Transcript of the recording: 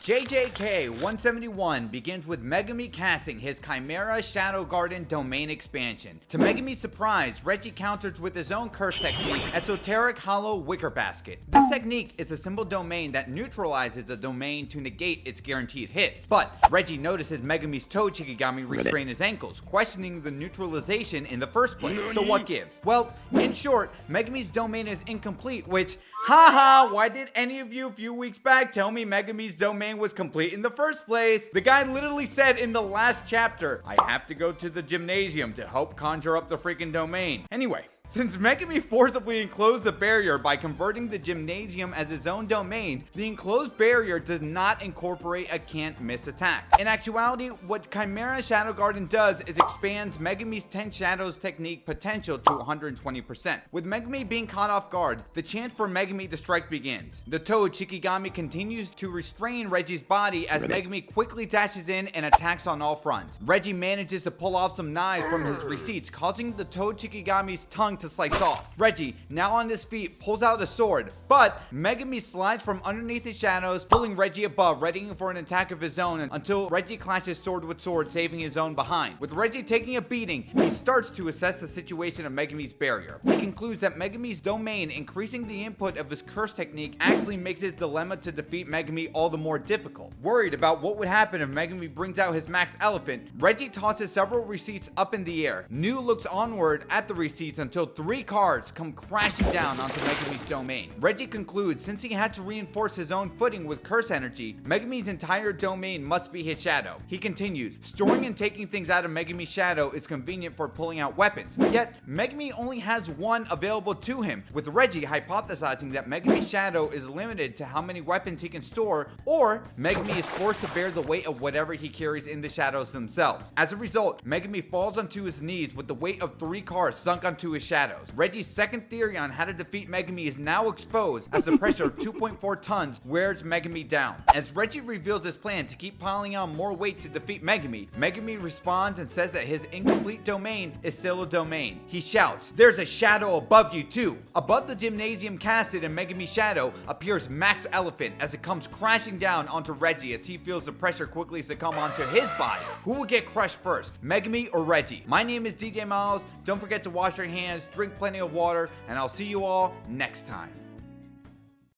JJK 171 begins with Megumi casting his Chimera Shadow Garden domain expansion. To Megumi's surprise, Reggie counters with his own curse technique, Esoteric Hollow Wicker Basket. This technique is a simple domain that neutralizes a domain to negate its guaranteed hit. But Reggie notices Megumi's toe Shikigami restrain his ankles, questioning the neutralization in the first place. So what gives? Well, in short, Megumi's domain is incomplete, which, haha, why did any of you a few weeks back tell me Megumi's domain was complete in the first place? The guy literally said in the last chapter, I have to go to the gymnasium to help conjure up the freaking domain. Anyway, since Megumi forcibly enclosed the barrier by converting the gymnasium as his own domain, the enclosed barrier does not incorporate a can't miss attack. In actuality, what Chimera Shadow Garden does is expands Megumi's 10 Shadows technique potential to 120%. With Megumi being caught off guard, the chance for Megumi to strike begins. The Toad Shikigami continues to restrain Reggie's body as Megumi quickly dashes in and attacks on all fronts. Reggie manages to pull off some knives from his receipts, causing the Toad Shikigami's tongue to slice off. Reggie, now on his feet, pulls out a sword, but Megumi slides from underneath his shadows, pulling Reggie above, readying for an attack of his own until Reggie clashes sword with sword, saving his own behind. With Reggie taking a beating, he starts to assess the situation of Megumi's barrier. He concludes that Megumi's domain increasing the input of his curse technique actually makes his dilemma to defeat Megumi all the more difficult. Worried about what would happen if Megumi brings out his max elephant, Reggie tosses several receipts up in the air. New looks onward at the receipts until 3 cards come crashing down onto Megumi's domain. Reggie concludes since he had to reinforce his own footing with curse energy, Megumi's entire domain must be his shadow. He continues, storing and taking things out of Megumi's shadow is convenient for pulling out weapons. Yet, Megumi only has one available to him, with Reggie hypothesizing that Megumi's shadow is limited to how many weapons he can store, or Megumi is forced to bear the weight of whatever he carries in the shadows themselves. As a result, Megumi falls onto his knees with the weight of 3 cards sunk onto his shadows. Reggie's second theory on how to defeat Megumi is now exposed as the pressure of 2.4 tons wears Megumi down. As Reggie reveals his plan to keep piling on more weight to defeat Megumi, Megumi responds and says that his incomplete domain is still a domain. He shouts, "There's a shadow above you too." Above the gymnasium casted in Megumi's shadow appears Max Elephant as it comes crashing down onto Reggie as he feels the pressure quickly succumb onto his body. Who will get crushed first, Megumi or Reggie? My name is DJ Milez. Don't forget to wash your hands, drink plenty of water, and I'll see you all next time.